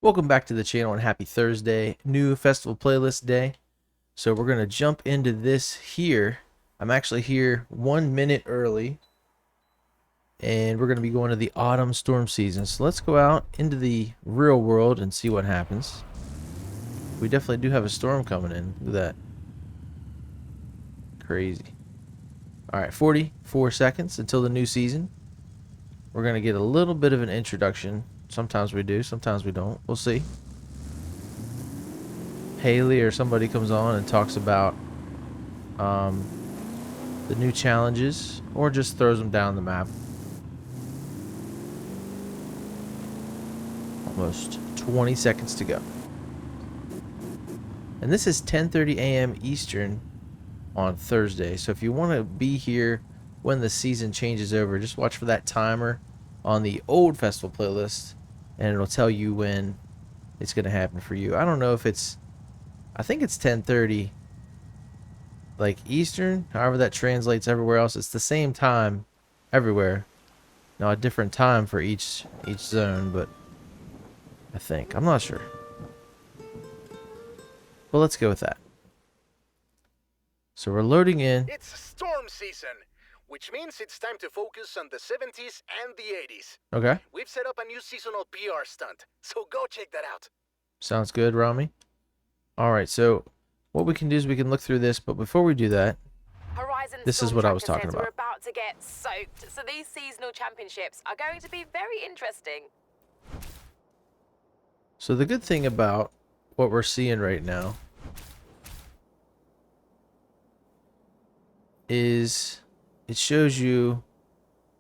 Welcome back to the channel and happy Thursday, new festival playlist day. So we're going to jump into this here. I'm actually here 1 minute early and we're going to be going to the autumn storm season. So let's go out into the real world and see what happens. We definitely do have a storm coming in. Look at that. Crazy. Alright, 44 seconds until the new season. We're going to get a little bit of an introduction. Sometimes we do, sometimes we don't. We'll see. Haley or somebody comes on and talks about the new challenges, or just throws them down the map. Almost 20 seconds to go. And this is 10:30 a.m. Eastern on Thursday. So if you want to be here when the season changes over, just watch for that timer on the old festival playlist, and it'll tell you when it's going to happen for you. I don't know if it's, I think it's 10:30 like Eastern, however that translates everywhere else. It's the same time everywhere. Now a different time for each zone, but I think, I'm not sure. Well, let's go with that. So we're loading in. It's storm season, which means it's time to focus on the 70s and the 80s. Okay. We've set up a new seasonal PR stunt, so go check that out. Sounds good, Rami. Alright, so what we can do is we can look through this, but before we do that, this is what I was talking about. We're about to get soaked, so these seasonal championships are going to be very interesting. So the good thing about what we're seeing right now is it shows you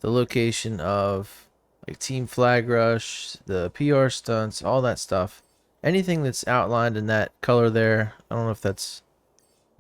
the location of like Team Flag Rush, the PR stunts, all that stuff. Anything that's outlined in that color there, I don't know if that's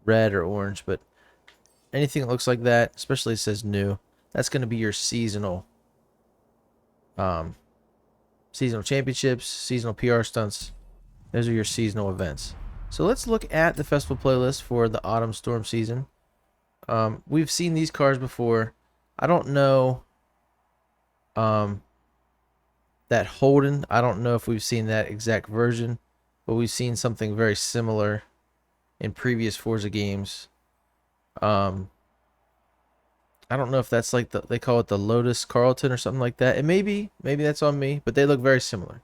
red or orange, but anything that looks like that, especially it says new, that's going to be your seasonal seasonal championships, seasonal PR stunts. Those are your seasonal events. So let's look at the festival playlist for the autumn storm season. We've seen these cars before. I don't know that Holden, I don't know if we've seen that exact version, but we've seen something very similar in previous Forza games. I don't know if that's like they call it the Lotus Carlton or something like that. It may be, maybe that's on me, but they look very similar.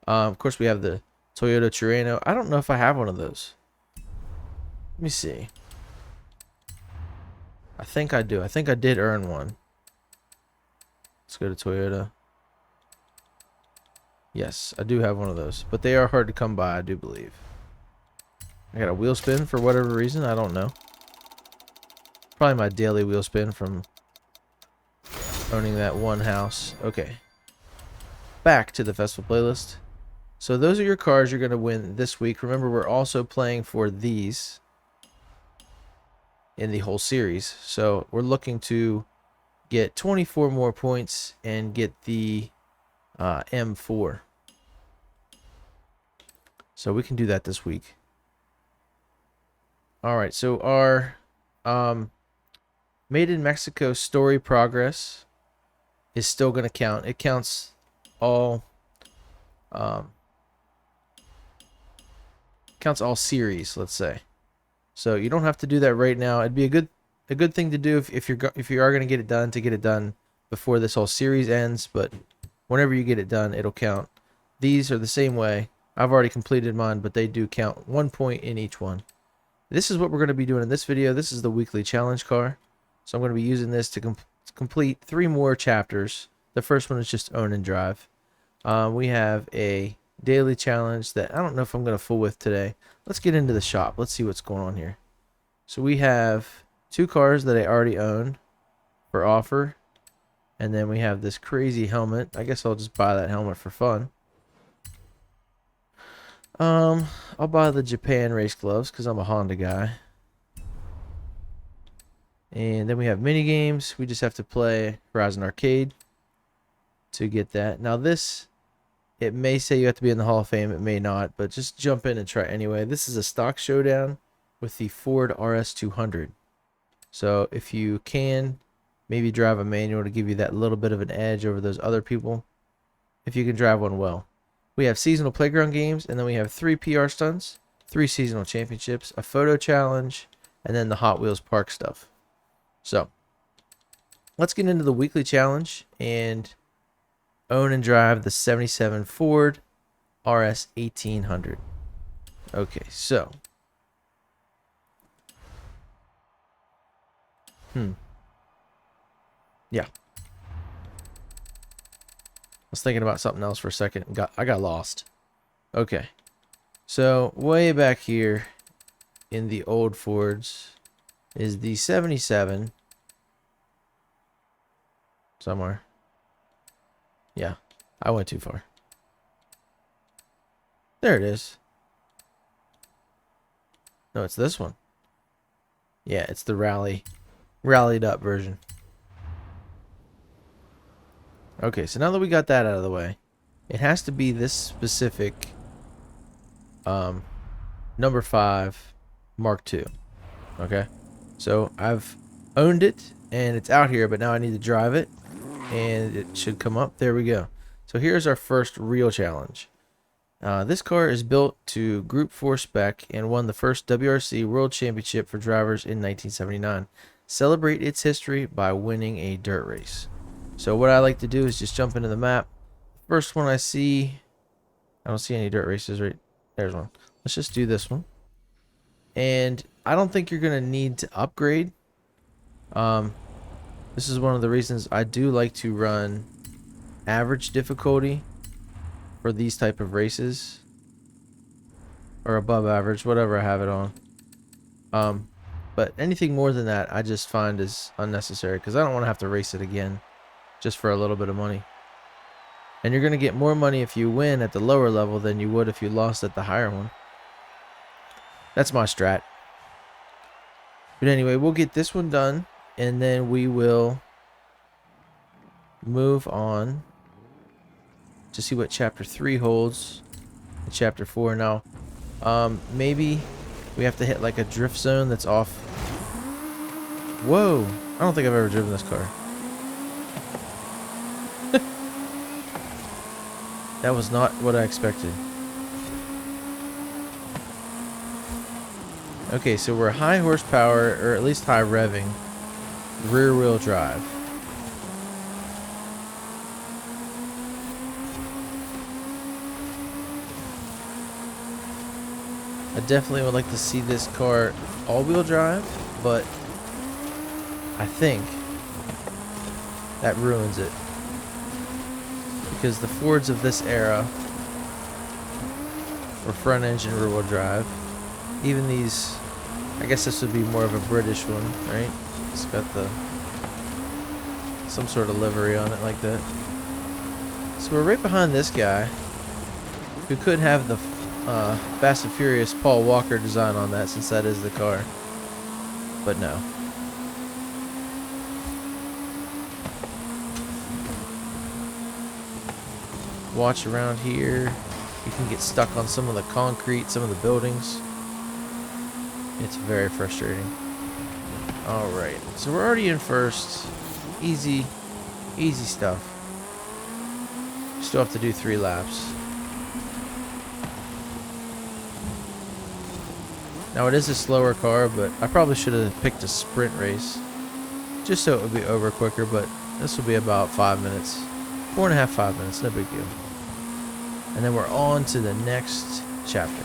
Of course, we have the Toyota Tirreno. I don't know if I have one of those. Let me see. I think I do. I think I did earn one. Let's go to Toyota. Yes, I do have one of those, but they are hard to come by, I do believe. I got a wheel spin for whatever reason, I don't know. Probably my daily wheel spin from owning that one house. Okay. Back to the festival playlist. So those are your cars you're going to win this week. Remember, we're also playing for these in the whole series. So we're looking to get 24 more points and get the M4. So we can do that this week. Alright, so our Made in Mexico story progress is still going to count. It counts all series, let's say. So you don't have to do that right now. It'd be a good thing to do if you are going to get it done, to get it done before this whole series ends, but whenever you get it done, it'll count. These are the same way. I've already completed mine, but they do count 1 point in each one. This is what we're going to be doing in this video. This is the weekly challenge car. So I'm going to be using this to complete 3 more chapters. The first one is just own and drive. We have a daily challenge that I don't know if I'm going to fool with today. Let's get into the shop. Let's see what's going on here. So we have 2 cars that I already own for offer. And then we have this crazy helmet. I guess I'll just buy that helmet for fun. I'll buy the Japan race gloves because I'm a Honda guy. And then we have mini games. We just have to play Horizon Arcade to get that. Now this, it may say you have to be in the Hall of Fame. It may not, but just jump in and try anyway. This is a stock showdown with the Ford RS200. So if you can, maybe drive a manual to give you that little bit of an edge over those other people, if you can drive one well. We have seasonal playground games, and then we have 3 PR stunts, 3 seasonal championships, a photo challenge, and then the Hot Wheels Park stuff. So, let's get into the weekly challenge and own and drive the 77 Ford RS 1800. Okay, so. Yeah. I was thinking about something else for a second and I got lost. Okay. So, way back here in the old Fords is the 77 somewhere. Yeah, I went too far. There it is. No, it's this one. Yeah, it's the rallied up version. Okay, so now that we got that out of the way, it has to be this specific number 5 Mark II. Okay, so I've owned it and it's out here, but now I need to drive it and it should come up. There we go. So here's our first real challenge. This car is built to Group 4 spec and won the first WRC World Championship for drivers in 1979. Celebrate its history by winning a dirt race. So what I like to do is just jump into the map. First one I see, I don't see any dirt races, right? There's one. Let's just do this one. And I don't think you're going to need to upgrade. This is one of the reasons I do like to run average difficulty for these type of races. Or above average, whatever I have it on. But anything more than that, I just find is unnecessary because I don't want to have to race it again just for a little bit of money. And you're going to get more money if you win at the lower level than you would if you lost at the higher one. That's my strat. But anyway, we'll get this one done and then we will move on to see what chapter 3 holds in chapter 4. Now, maybe we have to hit like a drift zone that's off. Whoa, I don't think I've ever driven this car. That was not what I expected. Okay, so we're high horsepower, or at least high revving, rear wheel drive. I definitely would like to see this car all-wheel drive, but I think that ruins it. Because the Fords of this era were front engine rear wheel drive. Even these, I guess this would be more of a British one, right? It's got the some sort of livery on it like that. So we're right behind this guy who could have the Fast and Furious Paul Walker design on that, since that is the car. But no. Watch around here. You can get stuck on some of the concrete, some of the buildings. It's very frustrating. Alright, so we're already in first. Easy stuff. Still have to do 3 laps. Now it is a slower car, but I probably should have picked a sprint race. Just so it would be over quicker, but this will be about 5 minutes. 4.5, 5 minutes, no big deal. And then we're on to the next chapter.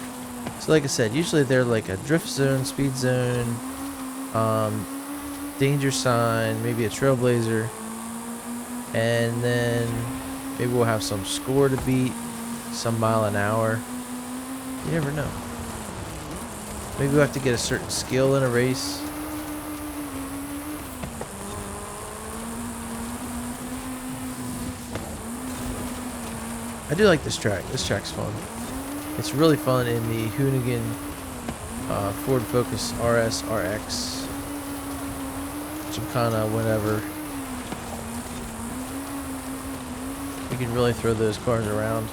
So like I said, usually they're like a drift zone, speed zone, danger sign, maybe a trailblazer, and then maybe we'll have some score to beat, some mile an hour. You never know. Maybe we'll have to get a certain skill in a race. I do like this track. This track's fun. It's really fun in the Hoonigan Ford Focus RS RX. Gymkhana, whatever. You can really throw those cars around.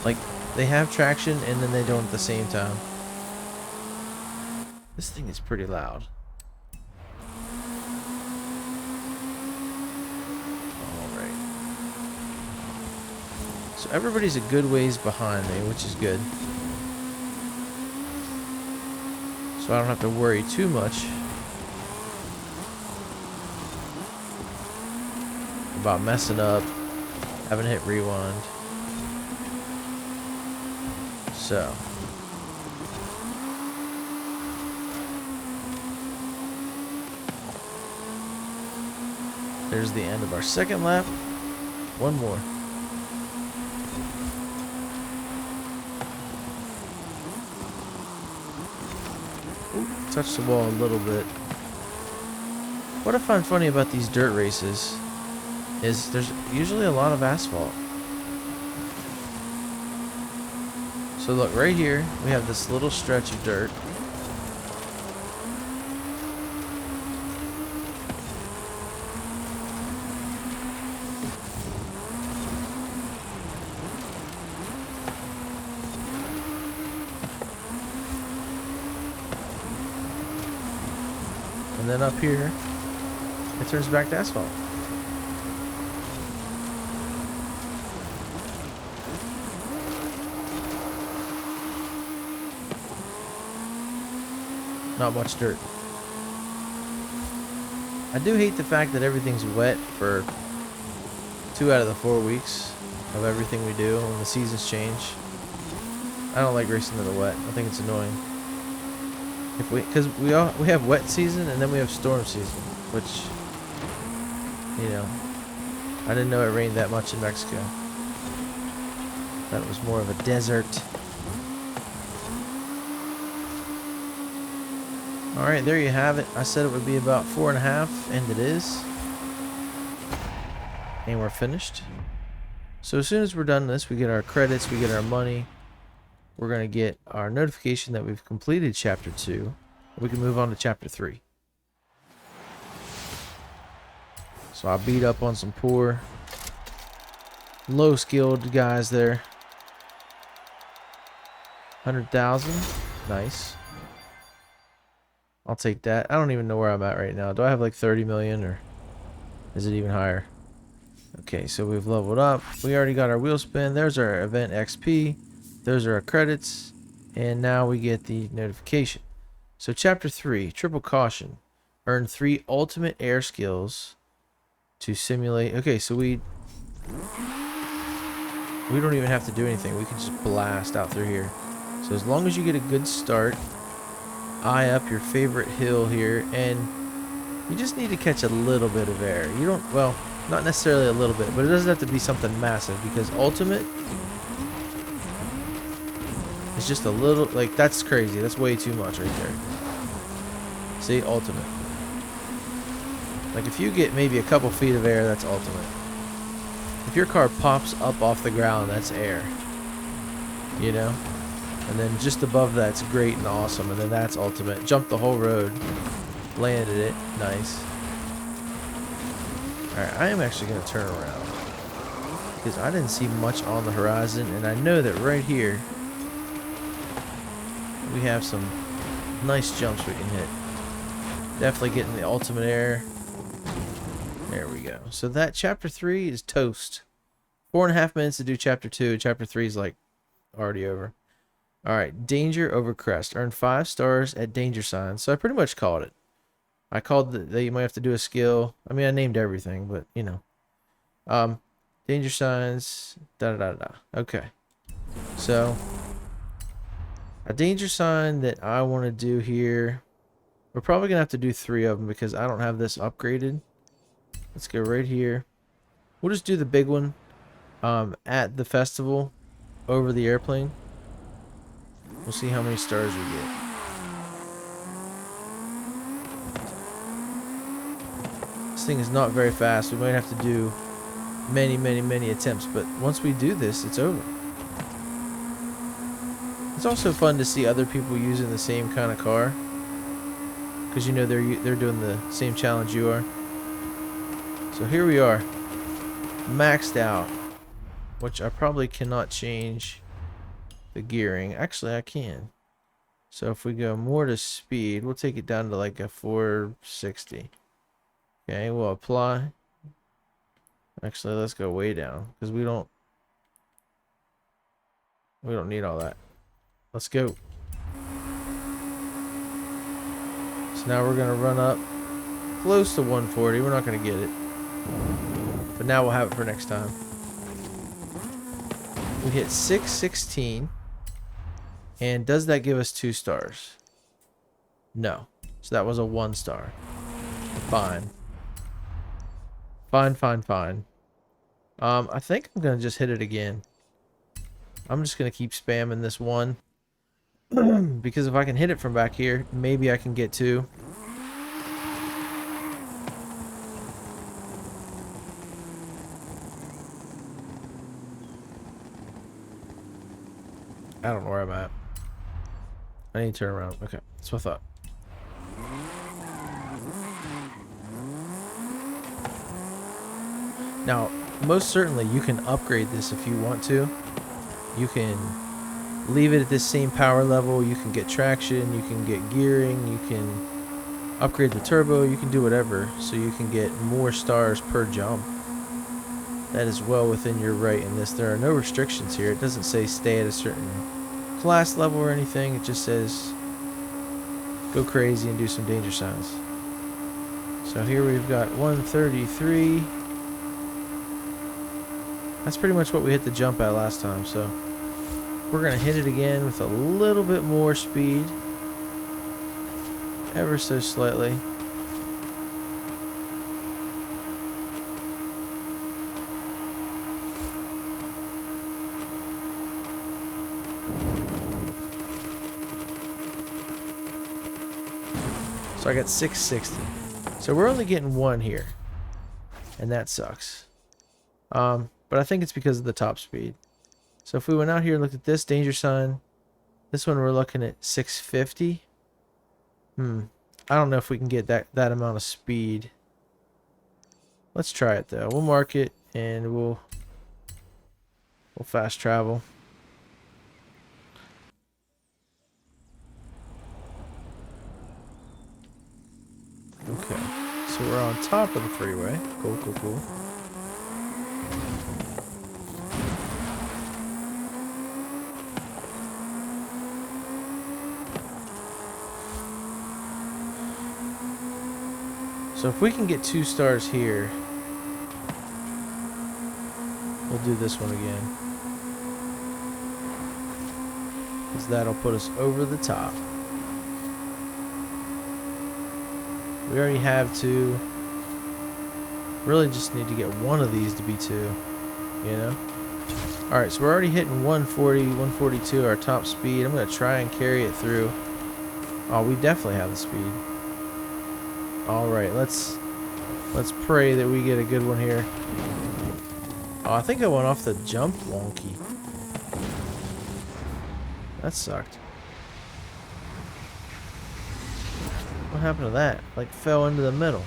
Like, they have traction and then they don't at the same time. This thing is pretty loud. So everybody's a good ways behind me, which is good. So I don't have to worry too much about messing up, having to hit rewind. So. There's the end of our second lap. One more. Ooh, touched the wall a little bit. What I find funny about these dirt races is there's usually a lot of asphalt. So look, right here, we have this little stretch of dirt. And then up here, it turns back to asphalt. Not much dirt. I do hate the fact that everything's wet for 2 out of the 4 weeks of everything we do when the seasons change. I don't like racing in the wet. I think it's annoying. Because we have wet season and then we have storm season, which, you know, I didn't know it rained that much in Mexico. Thought it was more of a desert. Alright, there you have it. I said it would be about 4.5, and it is. And we're finished. So as soon as we're done this, we get our credits, we get our money. We're going to get our notification that we've completed Chapter 2. We can move on to Chapter 3. So I beat up on some poor, low-skilled guys there. 100,000. Nice. I'll take that. I don't even know where I'm at right now. Do I have like 30 million or is it even higher? Okay, so we've leveled up. We already got our wheel spin. There's our event XP. Those are our credits. And now we get the notification. So Chapter 3, Triple Caution. Earn 3 ultimate air skills to simulate. Okay, so we don't even have to do anything. We can just blast out through here. So as long as you get a good start, eye up your favorite hill here, and you just need to catch a little bit of air. You don't, well, not necessarily a little bit, but it doesn't have to be something massive, because ultimate is just a little, like, that's crazy. That's way too much right there. See, ultimate. Like, if you get maybe a couple feet of air, that's ultimate. If your car pops up off the ground, that's air. You know? And then just above that's great and awesome, and then that's ultimate. Jumped the whole road. Landed it. Nice. Alright, I am actually going to turn around, because I didn't see much on the horizon, and I know that right here we have some nice jumps we can hit. Definitely getting the ultimate air. There we go. So that Chapter 3 is toast. 4.5 minutes to do Chapter 2. Chapter 3 is like already over. Alright, Danger over Crest. Earn 5 stars at Danger Signs. So I pretty much called it. I called that you might have to do a skill. I mean, I named everything, but you know. Danger Signs. Da-da-da-da. Okay. So a danger sign that I want to do here. We're probably going to have to do 3 of them because I don't have this upgraded. Let's go right here. We'll just do the big one at the festival over the airplane. We'll see how many stars we get. This thing is not very fast. We might have to do many attempts, but once we do this, it's over. It's also fun to see other people using the same kind of car, because you know they're doing the same challenge you are. So here we are, maxed out, which I probably cannot change the gearing. Actually, I can. So if we go more to speed, we'll take it down to like a 460. Okay, we'll apply. Actually, let's go way down, because we don't We don't need all that. Let's go. So now we're going to run up close to 140. We're not going to get it. But now we'll have it for next time. We hit 616. And does that give us 2 stars? No. So that was a 1 star. Fine. Fine, fine, fine. I think I'm going to just hit it again. I'm just going to keep spamming this 1. Because if I can hit it from back here, maybe I can get 2. I don't know where I'm at. I need to turn around. Okay, that's what I thought. Now, most certainly you can upgrade this if you want to. You can leave it at this same power level. You can get traction. You can get gearing. You can upgrade the turbo. You can do whatever so you can get more stars per jump. That is well within your right in this. There are no restrictions here. It doesn't say stay at a certain class level or anything. It just says go crazy and do some danger signs. So here we've got 133. That's pretty much what we hit the jump at last time. So we're going to hit it again with a little bit more speed. Ever so slightly. So I got 660. So we're only getting 1 here. And that sucks. But I think it's because of the top speed. So if we went out here and looked at this danger sign, this one we're looking at 650. I don't know if we can get that amount of speed. Let's try it though. We'll mark it and we'll fast travel. Okay, so we're on top of the freeway. Cool, cool, cool. So if we can get 2 stars here, we'll do this one again. Because that'll put us over the top. We already have 2. Really just need to get one of these to be 2. You know? Alright, so we're already hitting 140, 142, our top speed. I'm going to try and carry it through. Oh, we definitely have the speed. Alright, let's pray that we get a good one here. Oh, I think I went off the jump wonky. That sucked. What happened to that? Like, fell into the middle.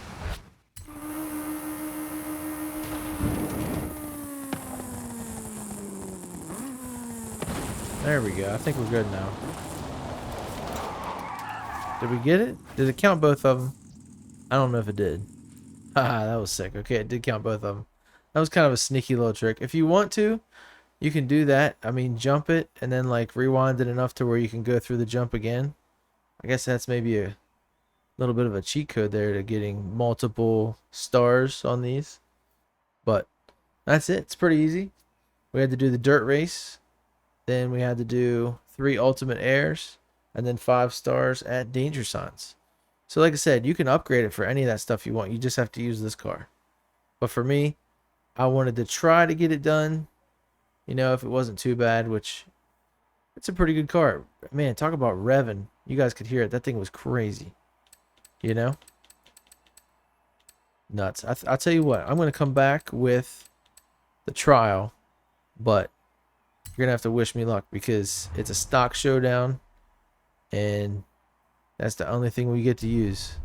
There we go. I think we're good now. Did we get it? Did it count both of them? I don't know if it did. Haha, that was sick. Okay, it did count both of them. That was kind of a sneaky little trick. If you want to, you can do that. I mean, jump it and then like rewind it enough to where you can go through the jump again. I guess that's maybe a little bit of a cheat code there to getting multiple stars on these. But that's it. It's pretty easy. We had to do the dirt race. Then we had to do 3 ultimate airs. And then 5 stars at danger signs. So like I said, you can upgrade it for any of that stuff you want. You just have to use this car. But for me, I wanted to try to get it done. You know, if it wasn't too bad, which it's a pretty good car. Man, talk about revving. You guys could hear it. That thing was crazy. You know? Nuts. I'll tell you what. I'm going to come back with the trial. But you're going to have to wish me luck because it's a stock showdown. And that's the only thing we get to use.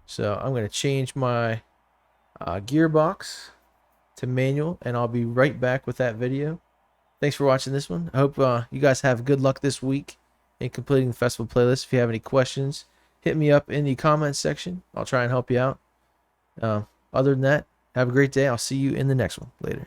So I'm going to change my gearbox to manual. And I'll be right back with that video. Thanks for watching this one. I hope you guys have good luck this week in completing the festival playlist. If you have any questions, hit me up in the comments section. I'll try and help you out. Other than that, have a great day. I'll see you in the next one. Later.